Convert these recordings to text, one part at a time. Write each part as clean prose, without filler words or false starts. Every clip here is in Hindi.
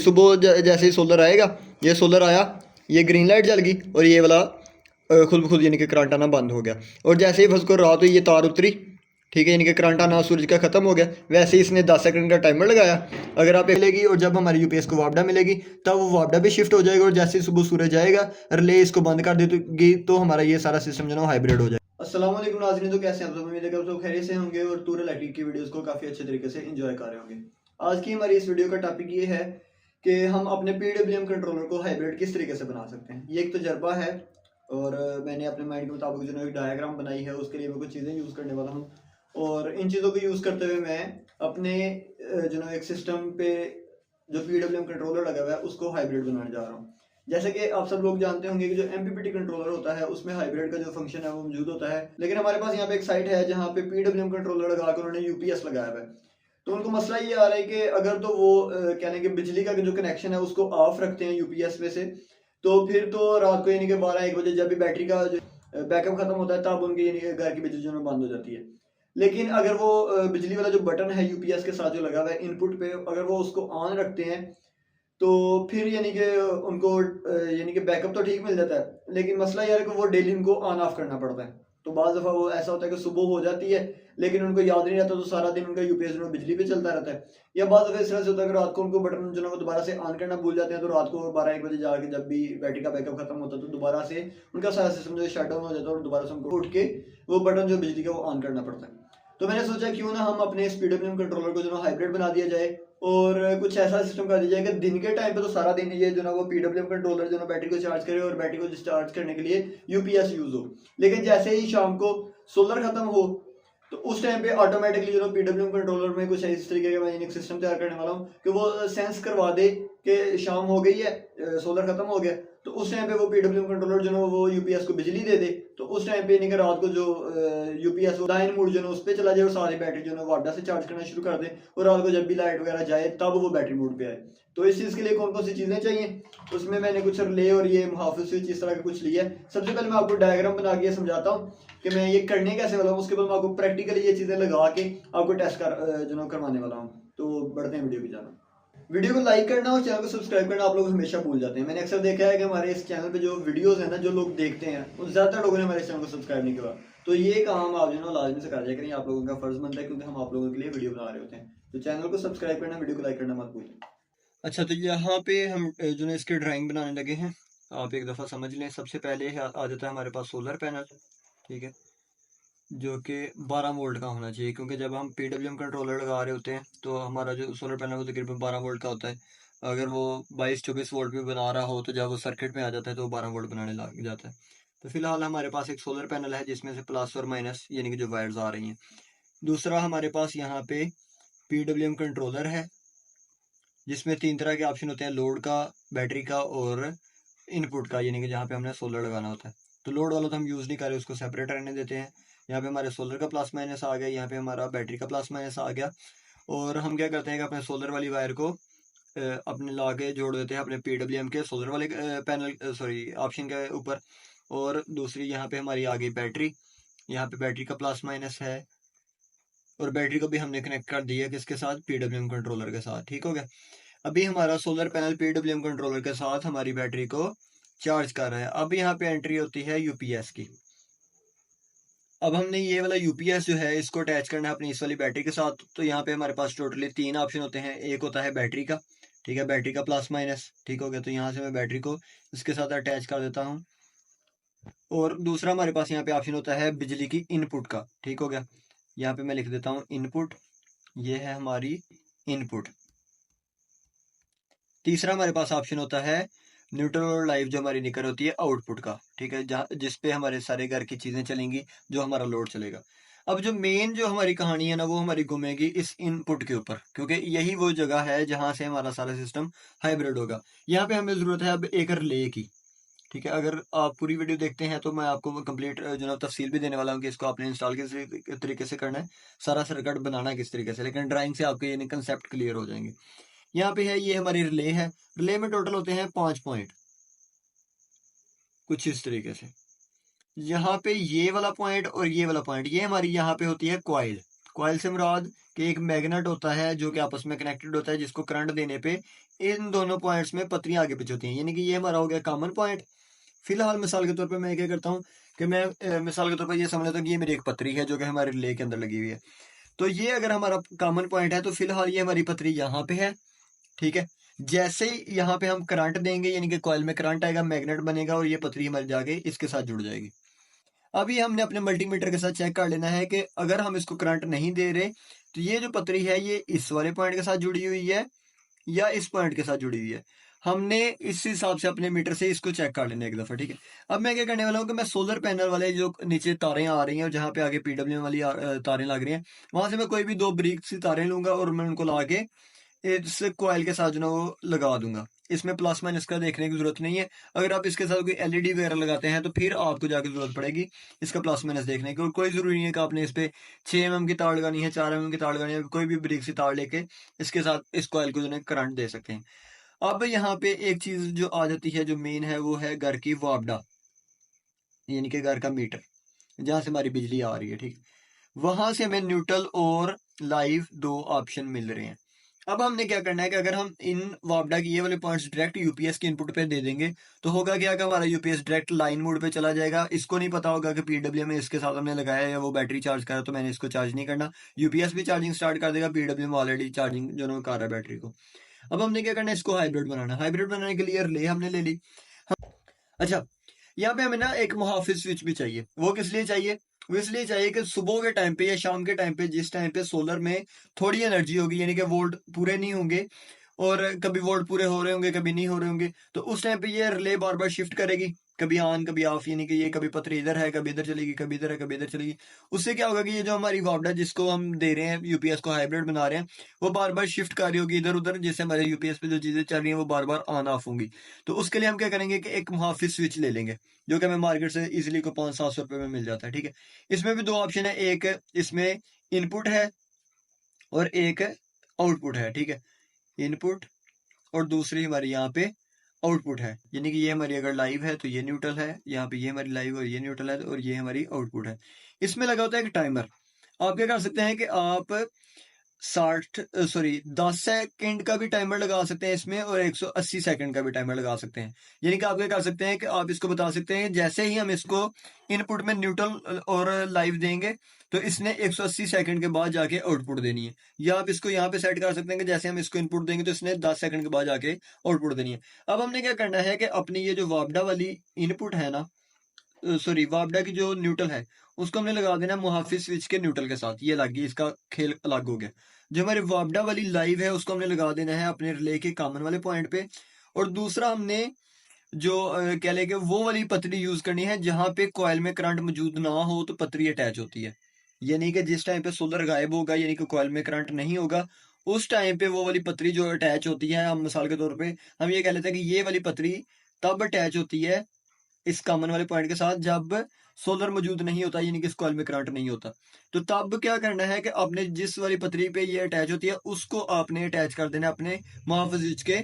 सुबह जैसे ही सोलर आएगा, ये सोलर आया, ये ग्रीन लाइट जल गई और ये वाला खुद ब खुद यानी कि करंट आना बंद हो गया। और जैसे ही फर्स्ट को रात हुई ये तार उतरी, ठीक है, यानी कि करंट आना सूरज का ख़त्म हो गया। वैसे ही इसने 10 सेकंड का टाइमर लगाया। अगर आप मिलेगी और जब हमारी यूपीएस को वापडा मिलेगी तब वो वापडा भी शिफ्ट हो जाएगा और जैसे ही सुबह सूरज जाएगा रिले इसको बंद कर देगी तो हमारा ये सारा सिस्टम जो है हाइब्रिड हो जाएगा। अस्सलाम वालेकुम नाज़रीन, तो कैसे हैं आप सब? उम्मीद है कि आप सब खैरियत से होंगे और टूर इलेक्ट्रिक की वीडियोस को काफ़ी अच्छे तरीके से एंजॉय कर रहे होंगे। आज की हमारी इस वीडियो का टॉपिक ये है कि हम अपने पीडब्ल्यूएम कंट्रोलर को हाइब्रिड किस तरीके से बना सकते हैं। ये एक तजर्बा है और मैंने अपने माइंड के मुताबिक जो है एक डायग्राम बनाई है, उसके लिए मैं कुछ चीज़ें यूज़ करने वाला हूँ और इन चीज़ों को यूज़ करते हुए मैं अपने जो है एक सिस्टम पे जो पीडब्ल्यूएम कंट्रोलर लगा हुआ है उसको हाइब्रिड बनाने जा रहा हूँ। जैसे कि आप सब लोग जानते होंगे कि जो एमपीपीटी कंट्रोलर होता है उसमें हाइब्रिड का जो फंक्शन है वो मौजूद होता है, लेकिन हमारे पास यहाँ पे एक साइट है जहाँ पे पीडब्ल्यूएम कंट्रोलर लगा कर उन्होंने यूपीएस लगाया हुआ है। तो उनको मसला ये आ रहा है कि अगर तो वो कहने के बिजली का जो कनेक्शन है उसको ऑफ रखते हैं यूपीएस में से, तो फिर तो रात को यानी कि 12-1 बजे जब भी बैटरी का जो बैकअप खत्म होता है तब उनकी यानी कि घर की बिजली जो है बंद हो जाती है। लेकिन अगर वो बिजली वाला जो बटन है यूपीएस के साथ जो लगा हुआ है इनपुट पे, अगर वो उसको ऑन रखते हैं तो फिर यानी कि उनको यानी कि बैकअप तो ठीक मिल जाता है, लेकिन मसला यह है कि वो डेली उनको ऑन ऑफ करना पड़ता है। तो बाज़ दफ़ा वो ऐसा होता है कि सुबह हो जाती है लेकिन उनको याद नहीं रहता, तो सारा दिन उनका यूपीएस जो बिजली पे चलता रहता है। या बाज़ दफ़ा इस तरह से होता है कि रात को उनको बटन जो है वो दोबारा से ऑन करना भूल जाते हैं, तो रात को 12-1 बजे जाके जब भी बैटरी का बैकअप खत्म होता है तो दोबारा से उनका सारा सिस्टम जो शट डाउन हो जाता है और दोबारा से उनको उठ के वो बटन जो बिजली का वो ऑन करना पड़ता है। तो मैंने सोचा क्यों ना हम अपने इस पीडब्ल्यूएम कंट्रोलर को जो है हाइब्रिड बना दिया जाए और कुछ ऐसा सिस्टम कर दिया जाए कि दिन के टाइम पे तो सारा दिन ये जो ना वो पीडब्ल्यूएम कंट्रोलर जो ना बैटरी को चार्ज करे और बैटरी को डिस्चार्ज करने के लिए यूपीएस यूज हो, लेकिन जैसे ही शाम को सोलर खत्म हो तो उस टाइम पे ऑटोमेटिकली जो पीडब्ल्यूएम कंट्रोलर में कुछ इस तरीके का मैं एक सिस्टम तैयार करने वाला हूँ कि वो सेंस करवा दे कि शाम हो गई है, सोलर खत्म हो गया, तो उस टाइम पे वो पीडब्ल्यूएम कंट्रोलर जो है वो यूपीएस को बिजली दे दे। तो उस टाइम पे नहीं कि रात को जो यूपीएस दाइन मोड जो है उस पर चला जाए और सारी बैटरी जो है वापडा से चार्ज करना शुरू कर दे और रात को जब भी लाइट वगैरह जाए तब वो बैटरी मोड पे आए। तो इस चीज़ के लिए कौन कौन सी चीज़ें चाहिए, उसमें मैंने कुछ रिले और ये मुहाफिज स्विच इस तरह का कुछ लिया है। सबसे पहले मैं आपको डायग्राम बना के समझाता हूँ कि मैं ये करने कैसे वाला हूँ, उसके बाद मैं आपको प्रैक्टिकली ये चीज़ें लगा के आपको टेस्ट कर जो करवाने वाला हूँ। तो बढ़ते हैं वीडियो की जाना। वीडियो को लाइक करना और चैनल को सब्सक्राइब करना आप लोग हमेशा भूल जाते हैं। मैंने अक्सर देखा है कि हमारे इस चैनल पे जो वीडियोस है ना, जो लोग देखते हैं उन ज़्यादातर लोगों ने हमारे चैनल को सब्सक्राइब नहीं किया। तो ये काम आप जो है लाजमी से कर जाए करें, आप लोगों का फर्ज बनता है क्योंकि हम आप लोगों के लिए वीडियो बना रहे होते हैं। तो चैनल को सब्सक्राइब करना, वीडियो को लाइक करना मत भूलें। अच्छा, तो यहाँ पे हम जो है इसकी ड्राइंग बनाने लगे हैं। आप एक दफ़ा समझ लें। सबसे पहले आ जाता है हमारे पास सोलर पैनल, ठीक है, जो कि 12 वोल्ट का होना चाहिए, क्योंकि जब हम पीडब्ल्यूएम कंट्रोलर लगा रहे होते हैं तो हमारा जो सोलर पैनल वो तकरीबन 12 वोल्ट का होता है। अगर वो 22-24 वोल्ट भी बना रहा हो तो जब वो सर्किट में आ जाता है तो वो 12 वोल्ट बनाने लग जाता है। तो फिलहाल हमारे पास एक सोलर पैनल है जिसमें से प्लस और माइनस यानी कि जो वायर्स आ रही हैं। दूसरा हमारे पास यहाँ पे पीडब्ल्यूएम कंट्रोलर है जिसमें 3 तरह के ऑप्शन होते हैं, लोड का, बैटरी का और इनपुट का, यानी कि जहाँ पे हमने सोलर लगाना होता है। तो लोड वाला तो हम यूज़ नहीं कर रहे, उसको सेपरेट रहने देते हैं। यहाँ पे हमारे सोलर का प्लस माइनस आ गया, यहाँ पे हमारा बैटरी का प्लस माइनस आ गया। और हम क्या करते हैं कि अपने सोलर वाली वायर को अपने ला के जोड़ देते हैं अपने पीडब्ल्यूएम के सोलर वाले पैनल सॉरी ऑप्शन के ऊपर। और दूसरी यहाँ पे हमारी आ गई बैटरी, यहाँ पे बैटरी का प्लस माइनस है और बैटरी को भी हमने कनेक्ट कर दिया किसके साथ, पीडब्ल्यूएम कंट्रोलर के साथ। ठीक हो गया। अभी हमारा सोलर पैनल पीडब्ल्यूएम कंट्रोलर के साथ हमारी बैटरी को चार्ज कर रहा है। अब यहाँ पे एंट्री होती है यूपीएस की। अब हमने ये वाला यूपीएस जो है इसको अटैच करना है अपनी इस वाली बैटरी के साथ। तो यहाँ पे हमारे पास टोटली 3 ऑप्शन होते हैं। एक होता है बैटरी का, ठीक है, बैटरी का प्लस माइनस, ठीक हो गया। तो यहाँ से मैं बैटरी को इसके साथ अटैच कर देता हूँ। और दूसरा हमारे पास यहाँ पे ऑप्शन होता है बिजली की इनपुट का, ठीक हो गया। यहाँ पे मैं लिख देता हूँ इनपुट, ये है हमारी इनपुट। तीसरा हमारे पास ऑप्शन होता है न्यूट्रल और लाइव, जो हमारी निकल होती है आउटपुट का, ठीक है, जहाँ जिस पे हमारे सारे घर की चीज़ें चलेंगी, जो हमारा लोड चलेगा। अब जो मेन जो हमारी कहानी है ना वो हमारी घूमेगी इस इनपुट के ऊपर, क्योंकि यही वो जगह है जहाँ से हमारा सारा सिस्टम हाइब्रिड होगा। यहाँ पे हमें ज़रूरत है अब एक रिले की, ठीक है। अगर आप पूरी वीडियो देखते हैं तो मैं आपको कंप्लीट जो है तफसील भी देने वाला हूँ कि इसको आपने इंस्टॉल किस तरीके से करना है, सारा सर्किट बनाना किस तरीके से, लेकिन ड्राइंग से आपके ये कंसेप्ट क्लियर हो जाएंगे। यहाँ पे है, ये हमारी रिले है। रिले में टोटल होते हैं 5 पॉइंट, कुछ इस तरीके से। यहाँ पे ये वाला पॉइंट और ये वाला पॉइंट, ये हमारी यहाँ पे होती है कॉइल। कॉइल से मुराद कि एक मैग्नेट होता है जो कि आपस में कनेक्टेड होता है, जिसको करंट देने पे इन दोनों पॉइंट्स में पत्रियां आगे पीछे होती हैं, यानी कि ये हमारा हो गया कॉमन पॉइंट। फिलहाल मिसाल के तौर पे मैं क्या करता हूँ कि मैं मिसाल के तौर पर ये समझ लेता हूँ कि ये मेरी एक पत्री है जो कि हमारे रिले के अंदर लगी हुई है। तो ये अगर हमारा कॉमन पॉइंट है तो फिलहाल ये हमारी पत्री यहाँ पे है, ठीक है। जैसे ही यहाँ पे हम करंट देंगे यानी कि कॉइल में करंट आएगा, मैग्नेट बनेगा और ये पत्री हमारी जाके इसके साथ जुड़ जाएगी। अभी हमने अपने मल्टीमीटर के साथ चेक कर लेना है कि अगर हम इसको करंट नहीं दे रहे तो ये जो पत्री है ये इस वाले पॉइंट के साथ जुड़ी हुई है या इस पॉइंट के साथ जुड़ी हुई है। हमने इस हिसाब से अपने मीटर से इसको चेक कर लेना एक दफा, ठीक है। अब मैं क्या करने वाला हूँ कि मैं सोलर पैनल वाले जो नीचे तारें आ रही हैं और जहाँ पे आगे पीडब्ल्यू वाली तारें लग रही हैं, वहां से मैं कोई भी दो ब्रिक सी तारें लूंगा और मैं उनको ला के इस कॉइल के साथ जो ना वो लगा दूंगा। इसमें प्लस माइनस का देखने की जरूरत नहीं है। अगर आप इसके साथ कोई एलईडी वगैरह लगाते हैं तो फिर आपको जाके जरूरत पड़ेगी इसका प्लस माइनस देखने की। और कोई जरूरी नहीं है कि आपने इस पे 6 mm की तार लगानी है, 4 mm की तार लगानी है, कोई भी ब्रिक सी तार लेके इसके साथ इस कॉइल को जो है करंट दे सकते हैं। अब यहाँ पे एक चीज जो आ जाती है जो मेन है वो है घर की वापडा, यानी कि घर का मीटर जहां से हमारी बिजली आ रही है, ठीक। वहां से हमें न्यूट्रल और लाइव दो ऑप्शन मिल रहे हैं। अब हमने क्या करना है कि अगर हम इन वापडा की ये वाले पॉइंट्स डायरेक्ट यूपीएस के इनपुट पे दे देंगे तो होगा क्या कि हमारा यूपीएस डायरेक्ट लाइन मोड पे चला जाएगा। इसको नहीं पता होगा कि पीडब्ल्यू में इसके साथ हमने लगाया है या वो बैटरी चार्ज कर रहा है तो मैंने इसको चार्ज नहीं करना। यूपीएस भी चार्जिंग स्टार्ट कर देगा, पीडब्ल्यू में ऑलरेडी चार्जिंग जो है कर रहा है बैटरी को। अब हमने क्या करना है, इसको हाइब्रिड बनाना। हाइब्रिड बनाने के लिए रिले हमने ले ली। अच्छा, यहाँ पे हमें ना एक मुहाफिज स्विच भी चाहिए। वो किस लिए चाहिए? वो इसलिए चाहिए कि सुबह के टाइम पे या शाम के टाइम पे जिस टाइम पे सोलर में थोड़ी एनर्जी होगी यानी कि वोल्ट पूरे नहीं होंगे और कभी वोल्ट पूरे हो रहे होंगे कभी नहीं हो रहे होंगे, तो उस टाइम पे ये रिले बार बार शिफ्ट करेगी, कभी ऑन कभी ऑफ, यानी कि ये कभी पत्री इधर है कभी इधर चलेगी, कभी इधर है कभी इधर चलेगी। उससे क्या होगा कि ये जो हमारी वापडा जिसको हम दे रहे हैं यूपीएस को हाइब्रिड बना रहे हैं वो बार बार शिफ्ट कर रही होगी इधर उधर, जिससे हमारे यूपीएस पे जो चीजें चल रही हैं वो बार बार ऑन ऑफ होंगी। तो उसके लिए हम क्या करेंगे कि एक मुहाफिज स्विच ले लेंगे जो कि हमें मार्केट से इजिली को 500-700 रुपए में मिल जाता है, ठीक है। इसमें भी दो ऑप्शन है, एक इसमें इनपुट है और एक आउटपुट है, ठीक है। इनपुट और दूसरी हमारी यहाँ पे आउटपुट है, यानी कि ये हमारी अगर लाइव है तो ये न्यूट्रल है, यहाँ पे ये हमारी लाइव और ये न्यूट्रल है और ये हमारी आउटपुट है। इसमें लगा होता है एक टाइमर। आप क्या कर सकते हैं कि आप 10 सेकंड का भी टाइमर लगा सकते हैं इसमें और 180 सेकंड का भी टाइमर लगा सकते हैं। यानी कि आप क्या कर सकते हैं कि आप इसको बता सकते हैं जैसे ही हम इसको इनपुट में न्यूट्रल और लाइव देंगे तो इसने 180 सेकंड के बाद जाके आउटपुट देनी है। या आप इसको यहाँ पे सेट कर सकते हैं कि जैसे हम इसको इनपुट देंगे तो इसने 10 सेकंड के बाद जाके आउटपुट देनी है। अब हमने क्या करना है कि अपनी ये जो वापडा वाली इनपुट है ना, सॉरी वापडा की जो न्यूट्रल है उसको हमने लगा देना मुहाफिज स्विच के न्यूट्रल के साथ। ये लग गई, इसका खेल अलग हो गया। जो हमारी वापडा वाली लाइव है उसको हमने लगा देना है अपने रिले के कॉमन वाले पॉइंट पे। और दूसरा हमने जो कह लेंगे वो वाली पतरी यूज करनी है जहां पे कॉइल में करंट मौजूद ना हो तो पतरी अटैच होती है। यानी कि जिस टाइम पे सोलर गायब होगा यानी कि कॉइल में करंट नहीं होगा उस टाइम पे वो वाली पतरी जो अटैच होती है, हम मिसाल के तौर पे हम ये कह लेते हैं कि ये वाली पतरी तब अटैच होती है इस कॉमन वाले पॉइंट के साथ जब सोलर मौजूद नहीं होता, यानी कि इस कॉइल में करंट नहीं होता। तो तब क्या करना है कि आपने जिस वाली पतरी पे ये अटैच होती है उसको आपने अटैच कर देना अपने मुहाफिज के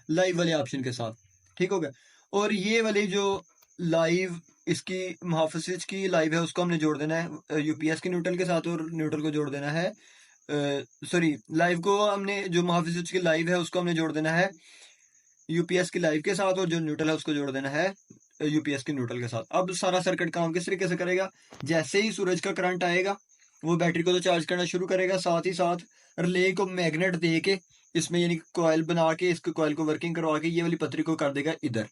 लाइव वाले ऑप्शन के साथ, ठीक हो गया। और ये वाली जो लाइव इसकी मुहाफिज की लाइव है उसको हमने जोड़ देना है यूपीएस के न्यूट्रल के साथ और न्यूट्रल को जोड़ देना है, सॉरी लाइव को हमने जो मुहाफिज की लाइव है उसको हमने जोड़ देना है यूपीएस की लाइव के साथ और जो न्यूट्रल है उसको जोड़ देना है यूपीएस के न्यूट्रल के साथ। अब सारा सर्किट काम किस तरीके से करेगा, जैसे ही सूरज का करंट आएगा वो बैटरी को तो चार्ज करना शुरू करेगा, साथ ही साथ रिले को मैग्नेट दे के इसमें यानी कॉइल बना के इसको कॉइल को वर्किंग करवा के ये वाली पतरी को कर देगा इधर।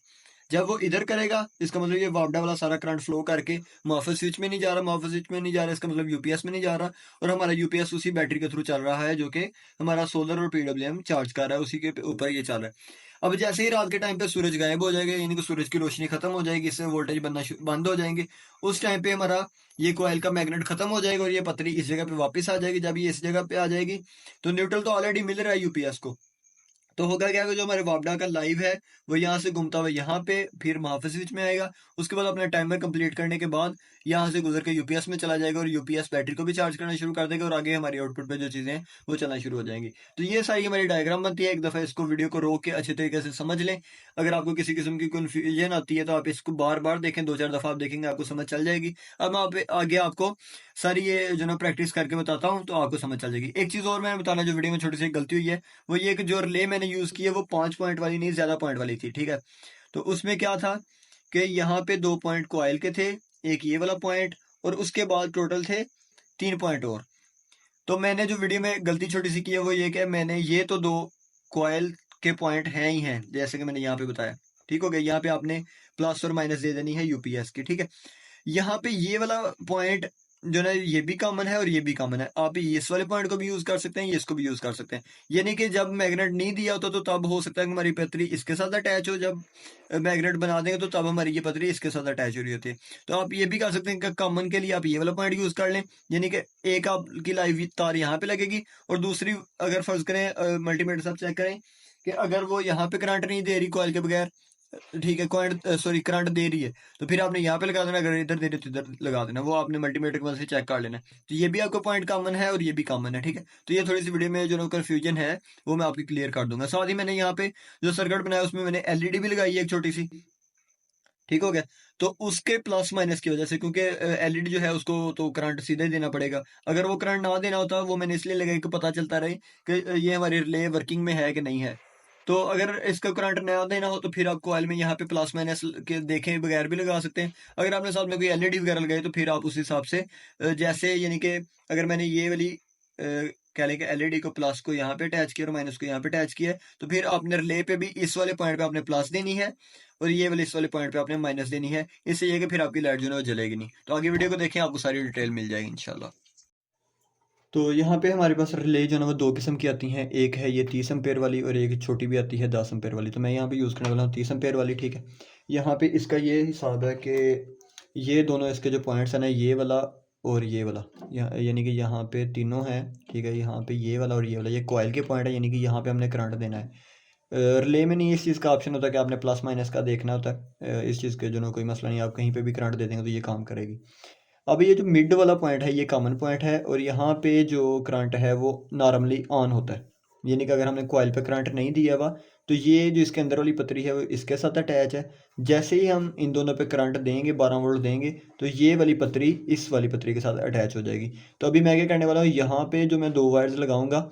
जब वो इधर करेगा इसका मतलब ये वापडा वाला सारा करंट फ्लो करके मुहाफिज स्विच में नहीं जा रहा, मुहाफिज स्विच में नहीं जा रहा, इसका मतलब यूपीएस में नहीं जा रहा और हमारा यूपीएस उसी बैटरी के थ्रू चल रहा है जो कि हमारा सोलर और पीडब्ल्यूएम चार्ज कर रहा है, उसी के ऊपर ये चल रहा है। अब जैसे ही रात के टाइम पे सूरज गायब हो जाएगा यानी कि सूरज की रोशनी खत्म हो जाएगी, इससे वोल्टेज बनना बंद हो जाएंगे, उस टाइम पे हमारा ये कॉइल का मैग्नेट खत्म हो जाएगा और ये पतरी इस जगह पे वापस आ जाएगी। जब ये इस जगह पे आ जाएगी तो न्यूट्रल तो ऑलरेडी मिल रहा है यूपीएस को, तो होगा क्या कि जो हमारे वापडा का लाइव है वो यहाँ से घूमता हुआ यहाँ पे फिर मुहाफिज स्विच में आएगा। उसके बाद अपना टाइमर कंप्लीट करने के बाद यहाँ से गुजर के यूपीएस में चला जाएगा और यूपीएस बैटरी को भी चार्ज करना शुरू कर देगा और आगे हमारी आउटपुट पे जो चीजें हैं वो चलना शुरू हो जाएंगी। तो ये सारी हमारी डायग्राम बनती है। एक दफा इसको वीडियो को रोक के अच्छे तरीके से समझ लें। अगर आपको किसी किस्म की कंफ्यूजन आती है तो आप इसको बार बार देखें, 2-4 दफा आप देखेंगे आपको समझ चल जाएगी। अब मैं आगे आपको सारी ये जो ना प्रैक्टिस करके बताता हूँ तो आपको समझ चल जाएगी। एक चीज़ और मैंने बताना जो वीडियो में छोटी सी गलती हुई है, वो ये कि जो रिले मैंने यूज़ की है वो 5 पॉइंट वाली नहीं, ज़्यादा पॉइंट वाली थी, ठीक है। तो उसमें क्या था कि यहाँ पे 2 पॉइंट कॉइल के थे, एक ये वाला पॉइंट, और उसके बाद टोटल थे 3 पॉइंट और। तो मैंने जो वीडियो में गलती छोटी सी की है वो ये कि मैंने ये तो 2 कॉइल के पॉइंट हैं ही हैं, जैसे कि मैंने यहाँ पे बताया, ठीक हो गया। यहाँ पे आपने प्लस और माइनस दे देनी है यूपीएस की, ठीक है। यहाँ पे ये वाला पॉइंट जो ना ये भी कॉमन है और ये भी कॉमन है। आप इस वाले पॉइंट को भी यूज कर सकते हैं, ये इसको भी यूज कर सकते हैं। यानी कि जब मैग्नेट नहीं दिया होता तो तब हो सकता है कि हमारी पतरी इसके साथ अटैच हो, जब मैग्नेट बना देंगे तो तब हमारी ये पतरी इसके साथ अटैच हो रही होती है। तो आप ये भी कर सकते हैं कि कॉमन के लिए आप ये वाला पॉइंट यूज कर लें, यानी कि एक आपकी लाइव तार यहाँ पे लगेगी और दूसरी, अगर फर्ज करें मल्टीमीटर से आप चेक करें कि अगर वो यहाँ पे करंट नहीं दे रही कॉइल के बगैर, ठीक है, करंट सॉरी करंट दे रही है, तो फिर आपने यहाँ पे लगा देना, अगर इधर दे रही है तो इधर लगा देना, वो आपने मल्टीमीटर की मदद से चेक कर लेना है। तो ये भी आपको पॉइंट कॉमन है और ये भी कॉमन है, ठीक है। तो ये थोड़ी सी वीडियो में जो कंफ्यूजन है वो मैं आपकी क्लियर कर दूंगा। साथ ही मैंने यहाँ पे जो सर्किट बनाया उसमें मैंने एलईडी भी लगाई है एक छोटी सी, ठीक हो गया। तो उसके प्लस माइनस की वजह से, क्योंकि एलईडी जो है उसको तो करंट सीधे देना पड़ेगा, अगर वो करंट ना देना होता वो मैंने इसलिए लगाई कि पता चलता रहे कि ये हमारे रिले वर्किंग में है कि नहीं है। तो अगर इसका करंट ना देना हो तो फिर आप कॉइल में यहाँ पे प्लस माइनस के देखे बगैर भी लगा सकते हैं। अगर आपने साथ में कोई एलईडी वगैरह लगाई तो फिर आप उस हिसाब से जैसे, यानी कि अगर मैंने ये वाली कह लें कि एलईडी को प्लस को यहाँ पे अटैच किया और माइनस को यहाँ पे अटैच किया है, तो फिर आपने रिले पे भी इस वाले पॉइंट पे आपने प्लस देनी है और ये वाले इस वाले पॉइंट पे आपने माइनस देनी है। इससे ये कि फिर आपकी लाइट जो है वो जलेगी नहीं। तो आगे वीडियो को देखें, आपको सारी डिटेल मिल जाएगी इंशाल्लाह। तो यहाँ पे हमारे पास रिले जो है ना वो दो किस्म की आती हैं, एक है ये 30 एम्पेयर वाली और एक छोटी भी आती है 10 एम्पेयर वाली। तो मैं यहाँ पे यूज़ करने वाला हूँ 30 एम्पेयर वाली, ठीक है। यहाँ पे इसका ये हिसाब है कि ये दोनों इसके जो पॉइंट्स हैं ना, ये वाला और ये वाला, यानी कि यहाँ पे तीनों हैं, ठीक है। यहाँ पे ये वाला और ये वाला, ये कॉइल के पॉइंट है, यानी कि यहाँ पे हमने करंट देना है। रिले में नहीं इस चीज़ का ऑप्शन होता कि आपने प्लस माइनस का देखना होता है। इस चीज़ के जो ना कोई मसला नहीं, आप कहीं पे भी करंट दे देंगे तो ये काम करेगी। अब ये जो मिड वाला पॉइंट है ये कॉमन पॉइंट है और यहाँ पे जो करंट है वो नॉर्मली ऑन होता है, यानी कि अगर हमने कॉइल पे करंट नहीं दिया हुआ तो ये जो इसके अंदर वाली पतरी है वो इसके साथ अटैच है। जैसे ही हम इन दोनों पे करंट देंगे, 12 वोल्ट देंगे, तो ये वाली पतरी इस वाली पतरी के साथ अटैच हो जाएगी। तो अभी मैं क्या करने वाला हूँ, यहाँ पे जो मैं 2 वायर्स लगाऊंगा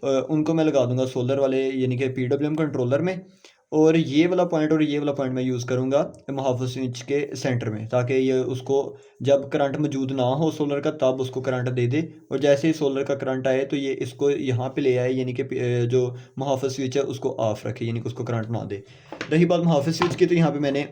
उनको मैं लगा दूंगा सोलर वाले यानी कि पीडब्ल्यूएम कंट्रोलर में, और ये वाला पॉइंट और ये वाला पॉइंट मैं यूज़ करूँगा मुहाफ़िज़ स्विच के सेंटर में, ताकि ये उसको जब करंट मौजूद ना हो सोलर का तब उसको करंट दे दे, और जैसे ही सोलर का करंट आए तो ये इसको यहाँ पे ले आए, यानी कि जो मुहाफ़िज़ स्विच है उसको ऑफ रखे, यानी कि उसको करंट ना दे। रही बात मुहाफ़िज़ स्विच की, तो यहाँ पे मैंने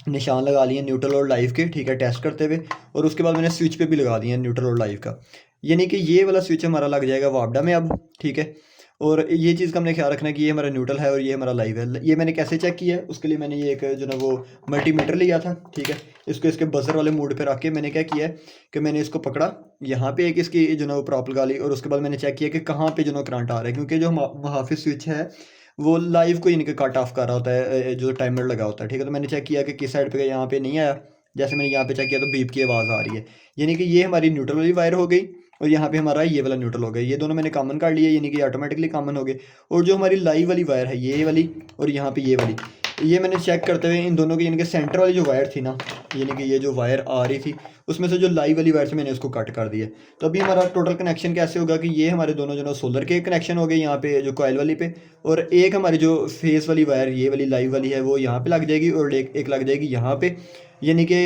निशान लगा लिए न्यूट्रल और लाइव के, ठीक है, टेस्ट करते हुए। और उसके बाद मैंने स्विच पे भी लगा दिया न्यूट्रल और लाइव का, यानी कि ये वाला स्विच हमारा लग जाएगा वापडा में अब, ठीक है। और ये चीज़ का हमने ख्याल रखना है कि ये हमारा न्यूट्रल है और ये हमारा लाइव है। ये मैंने कैसे चेक किया है, उसके लिए मैंने ये एक जो ना वो मल्टीमीटर लिया था, ठीक है। इसको इसके बजर वाले मोड पे रख के मैंने क्या किया है कि मैंने इसको पकड़ा, यहाँ पे एक इसकी जो ना वो प्रॉप लगा ली, और उसके बाद मैंने चेक किया कि कहाँ पे जो ना करंट आ रहा है, क्योंकि जो मुहाफिज स्विच है वो लाइव को इनके कट ऑफ कर रहा होता है, जो टाइमर लगा होता है, ठीक है। तो मैंने चेक किया कि किस साइड पे यहाँ पे नहीं आया, जैसे मैंने यहाँ पे चेक किया तो बीप की आवाज़ आ रही है, यानी कि ये हमारी न्यूट्रल वाली वायर हो गई और यहाँ पे हमारा ये वाला न्यूट्रल हो गया। ये दोनों मैंने कॉमन कर लिए, यानी कि ऑटोमेटिकली कॉमन हो गए। और जो हमारी लाइव वाली वायर है ये वाली और यहाँ पे ये वाली, ये मैंने चेक करते हुए इन दोनों की, यानी कि सेंटर वाली जो वायर थी ना, यानी कि ये जो वायर आ रही थी उसमें से जो लाइव वाली वायर से मैंने उसको कट कर दिया। तो अभी हमारा टोटल कनेक्शन कैसे होगा कि ये हमारे दोनों जो ना सोलर के कनेक्शन हो गए यहाँ पे जो कॉइल वाली पे, और एक हमारी जो फेस वाली वायर ये वाली लाइव वाली है वो यहाँ पे लग जाएगी, और एक लग जाएगी यहाँ पे, यानी कि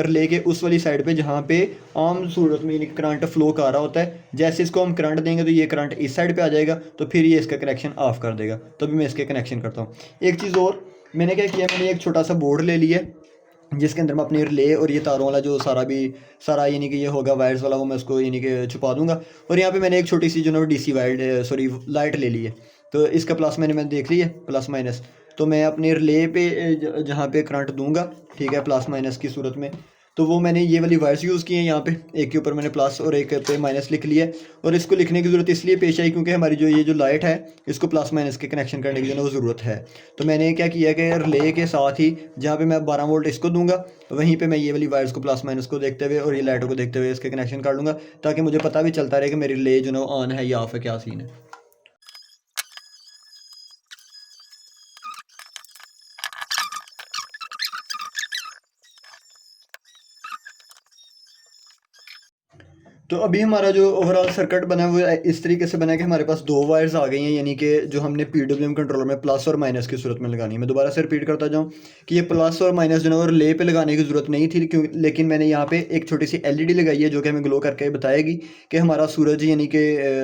रिले के उस वाली साइड पे जहाँ पे आम सूरत में यानी करंट फ्लो कर रहा होता है। जैसे इसको हम करंट देंगे तो ये करंट इस साइड पे आ जाएगा, तो फिर ये इसका कनेक्शन ऑफ कर देगा। तो अभी मैं इसके कनेक्शन करता हूँ। एक चीज़ और मैंने क्या किया, मैंने एक छोटा सा बोर्ड ले लिया जिसके अंदर मैं अपनी रिले और ये तारों वाला जो सारा यानी कि ये होगा वायर्स वाला, वो मैं उसको यानी कि छुपा दूंगा। और यहाँ पे मैंने एक छोटी सी जो ना डीसी वायर सॉरी लाइट ले ली है, तो इसका प्लस मैंने देख लिया प्लस माइनस। तो मैं अपने रिले पे जहाँ पे करंट दूंगा, ठीक है, प्लस माइनस की सूरत में, तो वो मैंने ये वाली वायर्स यूज़ की हैं यहाँ पे, एक के ऊपर मैंने प्लस और एक पे माइनस लिख लिया है। और इसको लिखने की ज़रूरत इसलिए पेश आई क्योंकि हमारी जो ये जो लाइट है इसको प्लस माइनस के कनेक्शन करने की जो है वो ज़रूरत है। तो मैंने क्या किया कि रिले के साथ ही जहाँ पे मैं 12 वोल्ट इसको दूंगा, वहीं पे मैं ये वाली वायर्स को प्लस माइनस को देखते हुए और ये लाइटों को देखते हुए इसके कनेक्शन कर लूँगा, ताकि मुझे पता भी चलता रहे कि मेरी रिले जो है ऑन है या ऑफ है, क्या सीन है। तो अभी हमारा जो ओवरऑल सर्किट बना है वो इस तरीके से बना है कि हमारे पास दो वायर्स आ गई हैं, यानी कि जो हमने पीडब्ल्यूएम कंट्रोलर में प्लस और माइनस की सूरत में लगानी है। मैं दोबारा से रिपीट करता जाऊँ कि ये प्लस और माइनस जो है वो रिले पे लगाने की ज़रूरत नहीं थी, क्यों, लेकिन मैंने यहाँ पे एक छोटी सी एलईडी लगाई है जो कि हमें ग्लो करके बताएगी कि हमारा सूरज यानी कि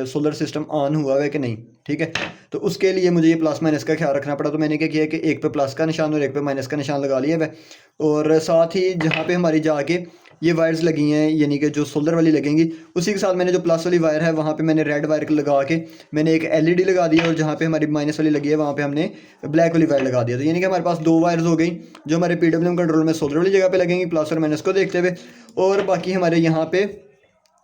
सोलर सिस्टम ऑन हुआ है कि नहीं। ठीक है, तो उसके लिए मुझे ये प्लस माइनस का ख्याल रखना पड़ा। तो मैंने क्या किया कि एक पे प्लस का निशान और एक पे माइनस का निशान लगा लिया है, और साथ ही जहाँ पे हमारी जाके ये वायर्स लगी हैं यानी कि जो सोलर वाली लगेंगी, उसी के साथ मैंने जो प्लस वाली वायर है वहाँ पे मैंने रेड वायर लगा के मैंने एक एलईडी लगा दी है, और जहाँ पे हमारी माइनस वाली लगी है वहाँ पे हमने ब्लैक वाली वायर लगा दिया। तो यानी कि हमारे पास दो वायर्स हो गई जो हमारे पीडब्ल्यूएम कंट्रोल में सोलर वाली जगह पे लगेंगी प्लस और माइनस को देखते हुए। और बाकी हमारे यहाँ पे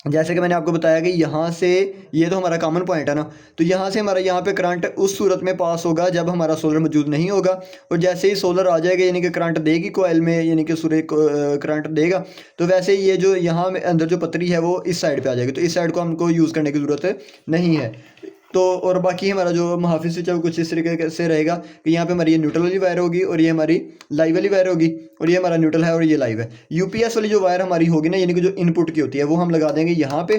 जैसे कि मैंने आपको बताया कि यहाँ से ये तो हमारा कॉमन पॉइंट है ना, तो यहाँ से हमारा यहाँ पे करंट उस सूरत में पास होगा जब हमारा सोलर मौजूद नहीं होगा, और जैसे ही सोलर आ जाएगा यानी कि करंट देगी कोयल में, यानी कि सूर्य करंट देगा, तो वैसे ही ये जो यहाँ अंदर जो पतरी है वो इस साइड पे आ जाएगी। तो इस साइड को हमको यूज़ करने की ज़रूरत नहीं है। तो और बाकी हमारा जो मुहाफिज स्विच है वो कुछ इस तरीके से रहेगा कि यहाँ पे हमारी ये न्यूट्रल वाली वायर होगी और ये हमारी लाइव वाली वायर होगी, और ये हमारा न्यूट्रल है और ये लाइव है। यूपीएस वाली जो वायर हमारी होगी ना, यानी कि जो इनपुट की होती है, वो हम लगा देंगे यहाँ पे,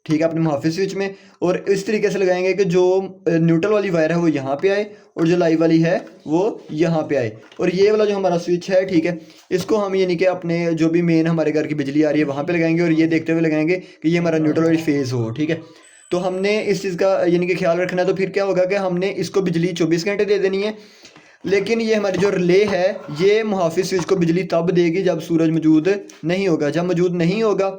ठीक है, अपने मुहाफिज स्विच में। और इस तरीके से लगाएंगे कि जो न्यूट्रल वाली वायर है वो यहाँ पे आए और जो लाइव वाली है वो यहाँ पे आए। और ये वाला जो हमारा स्विच है, ठीक है, इसको हम यानी कि अपने जो भी मेन हमारे घर की बिजली आ रही है वहाँ पे लगाएंगे, और ये देखते हुए लगाएंगे कि ये हमारा न्यूट्रल वाली फेज़ हो। ठीक है, तो हमने इस चीज़ का यानी कि ख्याल रखना है। तो फिर क्या होगा कि हमने इसको बिजली 24 घंटे दे देनी है, लेकिन ये हमारी जो रिले है ये मुहाफिज स्विच को बिजली तब देगी जब सूरज मौजूद नहीं होगा। जब मौजूद नहीं होगा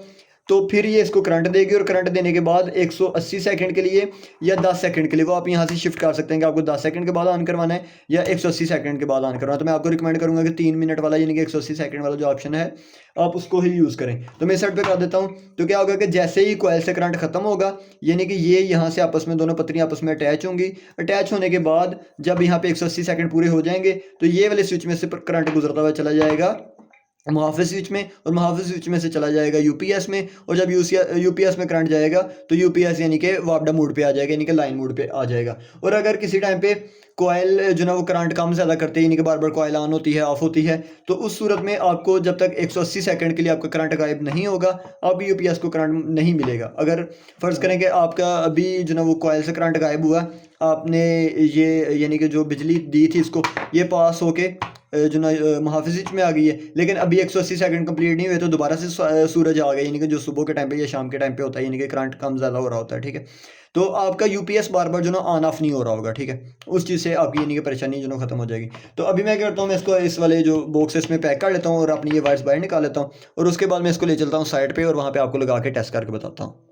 तो फिर ये इसको करंट देगी, और करंट देने के बाद 180 सेकंड के लिए या 10 सेकंड के लिए वो आप यहाँ से शिफ्ट कर सकते हैं कि आपको 10 सेकंड के बाद ऑन करवाना है या 180 सेकंड के बाद ऑन करवाना है। तो मैं आपको रिकमेंड करूँगा कि 3 मिनट वाला यानी कि 180 सेकंड वाला जो ऑप्शन है आप उसको ही यूज़ करें। तो मैं इस साइड पे कर देता हूँ। तो क्या होगा कि जैसे ही कोयल से करंट खत्म होगा, यानी कि ये यहाँ से आपस में दोनों पत्रियाँ आपस में अटैच होंगी। अटैच होने के बाद जब यहाँ पे 180 सेकंड पूरे हो जाएंगे तो ये वाले स्विच में से करंट गुजरता हुआ चला जाएगा मुहाफिज स्विच में, और मुहाफिज स्विच में से चला जाएगा यूपीएस में, और जब यूपीएस में करंट जाएगा तो यूपीएस यानी कि वापडा मोड पे आ जाएगा, यानी कि लाइन मोड पे आ जाएगा। और अगर किसी टाइम पे कोयल जो ना वो करंट कम ज़्यादा करते हैं, यानी कि बार बार कोयल ऑन होती है ऑफ होती है, तो उस सूरत में आपको जब तक 180 सेकंड के लिए आपका करंट गायब नहीं होगा अब यूपीएस को करंट नहीं मिलेगा। अगर फ़र्ज़ करें कि आपका अभी जो ना वो कोयल से करंट गायब हुआ, आपने ये यानी कि जो बिजली दी थी इसको ये पास होके जो ना मुहाफिज स्विच में आ गई है, लेकिन अभी 180 सेकंड कंप्लीट नहीं हुए तो दोबारा से सूरज आ गया, यानी कि जो सुबह के टाइम पे या शाम के टाइम पे होता है, यानी कि करंट कम ज़्यादा हो रहा होता है। ठीक है, तो आपका यूपीएस बार बार जो ना ऑन ऑफ नहीं हो रहा होगा। ठीक है, उस चीज़ से आपकी यानी कि परेशानी जो ना खत्म हो जाएगी। तो अभी मैं क्या करता हूँ, मैं इसको इस वाले जो बॉक्सेस में पैक कर लेता हूँ और अपनी ये वायर्स बाहर निकाल लेता हूँ, और उसके बाद मैं इसको ले चलता हूँ साइड पर और वहाँ पर आपको लगा के टेस्ट करके बताता हूँ।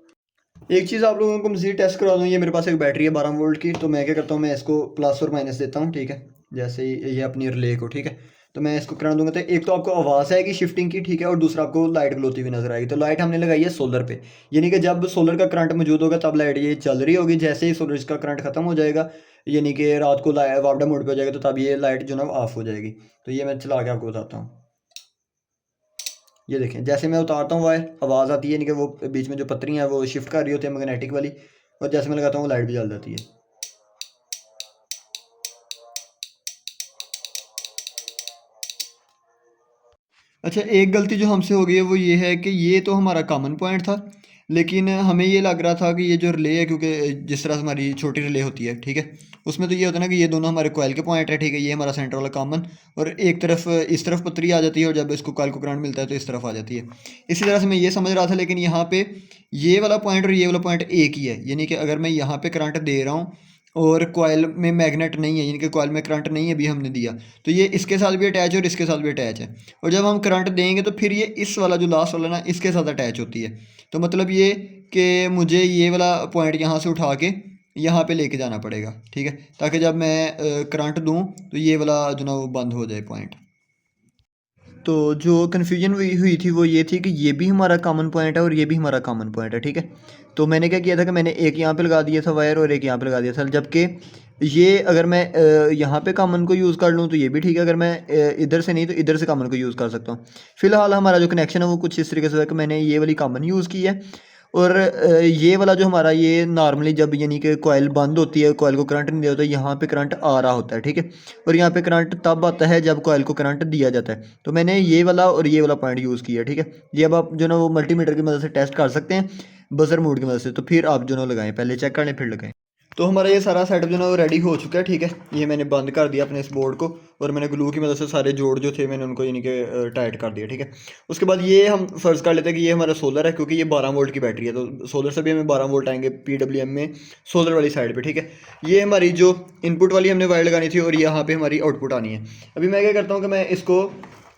एक चीज़ आप लोगों को मज़ीद टेस्ट करा दूँ, ये मेरे पास एक बैटरी है 12 वोल्ट की। तो मैं क्या करता हूँ, मैं इसको प्लस और माइनस देता हूँ। ठीक है, जैसे ही ये अपनी रिले को, ठीक है, तो मैं इसको करना दूंगा। तो एक तो आपको आवाज़ आएगी शिफ्टिंग की, ठीक है, और दूसरा आपको लाइट ग्लोती हुई नजर आएगी। तो लाइट हमने लगाई है सोलर पे, यानी कि जब सोलर का करंट मौजूद होगा तब लाइट ये चल रही होगी। जैसे ही सोलर का करंट खत्म हो जाएगा, यानी कि रात को वापडा मोड पे हो जाएगा, तो तब ये लाइट जो ना ऑफ हो जाएगी। तो ये मैं चला के आपको बताता हूँ। ये देखें, जैसे मैं उतारता हूँ वायर आवाज़ आती है, यानी कि वो बीच में जो पत्रियाँ हैं वो शिफ्ट कर रही होती है मैग्नेटिक वाली, और जैसे मैं लगाता हूँ वो लाइट भी जल जाती है। अच्छा, एक गलती जो हमसे हो गई है वो ये है कि ये तो हमारा कॉमन पॉइंट था, लेकिन हमें ये लग रहा था कि ये जो रिले है, क्योंकि जिस तरह से हमारी छोटी रिले होती है, ठीक है, उसमें तो ये होता है ना कि ये दोनों हमारे कॉइल के पॉइंट है, ठीक है, ये हमारा सेंटर वाला कॉमन, और एक तरफ इस तरफ पतरी आ जाती है, और जब इसको कॉइल को करंट मिलता है तो इस तरफ आ जाती है। इसी तरह से मैं ये समझ रहा था, लेकिन यहाँ पे ये वाला पॉइंट और ये वाला पॉइंट एक ही है, यानी कि अगर मैं यहाँ पे करंट दे रहा हूँ और कॉइल में मैग्नेट नहीं है, यानी कि कॉइल में करंट नहीं है, अभी हमने दिया, तो ये इसके साथ भी अटैच है और इसके साथ भी अटैच है, और जब हम करंट देंगे तो फिर ये इस वाला जो लास्ट वाला ना इसके साथ अटैच होती है। तो मतलब ये कि मुझे ये वाला पॉइंट यहाँ से उठा के यहाँ पे लेके जाना पड़ेगा, ठीक है, ताकि जब मैं करंट दूँ तो ये वाला जो ना वो बंद हो जाए पॉइंट। तो जो कन्फ्यूजन हुई हुई थी वो ये थी कि ये भी हमारा कॉमन पॉइंट है और ये भी हमारा कॉमन पॉइंट है, ठीक है। तो मैंने क्या किया था कि मैंने एक यहाँ पे लगा दिया था वायर और एक यहाँ पे लगा दिया था, जबकि ये अगर मैं यहाँ पे कॉमन को यूज़ कर लूँ तो ये भी ठीक है, अगर मैं इधर से नहीं तो इधर से कॉमन को यूज़ कर सकता हूँ। फ़िलहाल हमारा जो कनेक्शन है वो कुछ इस तरीके से है कि मैंने ये वाली कॉमन यूज़ की है, और ये वाला जो हमारा ये नॉर्मली जब यानी कि कॉइल बंद होती है, कॉइल को करंट नहीं दिया होता, यहाँ पे करंट आ रहा होता है, ठीक है, और यहाँ पे करंट तब आता है जब कॉइल को करंट दिया जाता है। तो मैंने ये वाला और ये वाला पॉइंट यूज़ किया, ठीक है। ये अब आप जो ना वो मल्टीमीटर की मदद से टेस्ट कर सकते हैं। बजर मोड की मदद से, तो फिर आप जो ना लगाएं, पहले चेक कर लें फिर लगाएं। तो हमारा ये सारा सेटअप जो ना वो रेडी हो चुका है, ठीक है। ये मैंने बंद कर दिया अपने इस बोर्ड को, और मैंने ग्लू की मदद से सारे जोड़ जो थे मैंने उनको यानी कि टाइट कर दिया, ठीक है। उसके बाद ये हम फ़र्ज़ कर लेते हैं कि ये हमारा सोलर है, क्योंकि ये 12 वोल्ट की बैटरी है, तो सोलर से भी हमें 12 वोल्ट आएंगे PWM में सोलर वाली साइड पर, ठीक है। ये हमारी जो इनपुट वाली हमने वायर लगानी थी, और यहाँ पर हमारी आउटपुट आनी है। अभी मैं क्या करता हूँ कि मैं इसको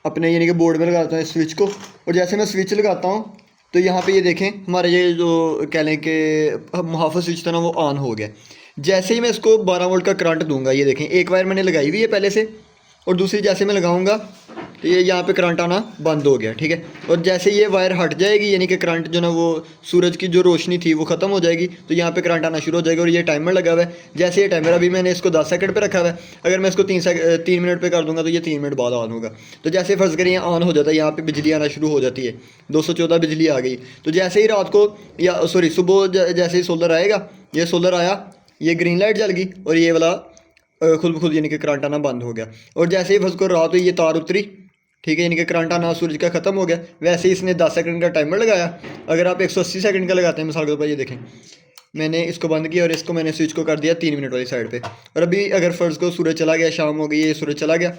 अपने यानी कि बोर्ड में लगाता हूँ इस स्विच को, और जैसे मैं स्विच लगाता हूँ तो यहाँ पे ये देखें हमारे ये जो कह लें कि मुहाफ़िज़ स्विच था ना वो ऑन हो गया। जैसे ही मैं इसको 12 वोल्ट का करंट दूंगा, ये देखें एक वायर मैंने लगाई हुई है पहले से, और दूसरी जैसे मैं लगाऊंगा तो ये यहाँ पे करंट आना बंद हो गया, ठीक है। और जैसे ये वायर हट जाएगी, यानी कि करंट जो ना वो सूरज की जो रोशनी थी वो ख़त्म हो जाएगी, तो यहाँ पे करंट आना शुरू हो जाएगा। और ये टाइमर लगा हुआ है, जैसे ये टाइमर अभी मैंने इसको 10 सेकंड पे रखा हुआ है, अगर मैं इसको 3 मिनट पे कर दूंगा तो ये 3 मिनट बाद ऑन होगा। तो जैसे फ़र्ज़ करिए ऑन हो जाता है, यहाँ पे बिजली आना शुरू हो जाती है, 214 बिजली आ गई। तो जैसे ही रात को या सॉरी सुबह जैसे ही सोलर आएगा, ये सोलर आया, ये ग्रीन लाइट जल गई, और ये वाला खुद ब खुद यानी कि करंट आना बंद हो गया। और जैसे ही फर्ज को रात हुई, ये तार उतरी, ठीक है, यानी कि करंट आना सूरज का ख़त्म हो गया। वैसे ही इसने 10 सेकंड का टाइमर लगाया। अगर आप 180 सेकंड का लगाते हैं मिसाल के तौर पर, ये देखें मैंने इसको बंद किया और इसको मैंने स्विच को कर दिया 3 मिनट वाली साइड पे। और अभी अगर फ़र्ज़ को सूरज चला गया, शाम हो गई, ये सूरज चला गया,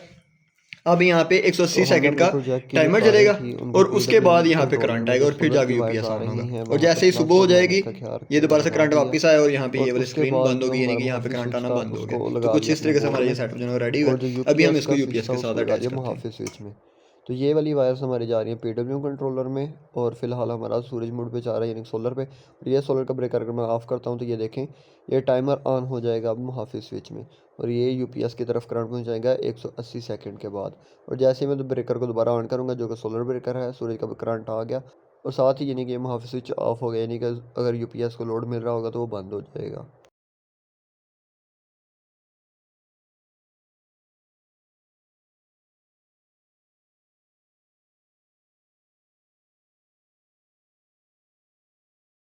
अब यहाँ पे 180 सेकंड का टाइमर चलेगा, और उसके बाद यहाँ पे करंट आएगा, और फिर जाके यूपीएस ऑन होगा। और जैसे ही सुबह हो जाएगी, ये दोबारा से करंट वापस आया, और यहाँ पे ये वाली स्क्रीन बंद होगी, यानी कि यहाँ पे करंट आना बंद हो गया। तो कुछ इस तरीके से हमारा ये सेटअप जो है रेडी हुआ है। अभी हम इसको यूपीएस के साथ अटैच करते हैं। मुहाफ़िज़ स्विच में तो ये वाली वायर्स हमारी जा रही हैं PWM कंट्रोलर में, और फिलहाल हमारा सूरज मोड पे जा रहा है यानी सोलर पे। और ये सोलर का ब्रेकर अगर मैं ऑफ़ करता हूँ तो ये देखें ये टाइमर ऑन हो जाएगा अब मुहाफ़िज़ स्विच में, और ये यूपीएस की तरफ करंट पहुँच जाएगा 180 सेकंड के बाद। और जैसे ही मैं तो ब्रेकर को दोबारा ऑन करूँगा, जो कि सोलर ब्रेकर है, सूरज का करंट आ गया, और साथ ही यानी कि मुहाफ़िज़ स्विच ऑफ हो गया, यानी कि अगर यूपीएस को लोड मिल रहा होगा तो वो बंद हो जाएगा।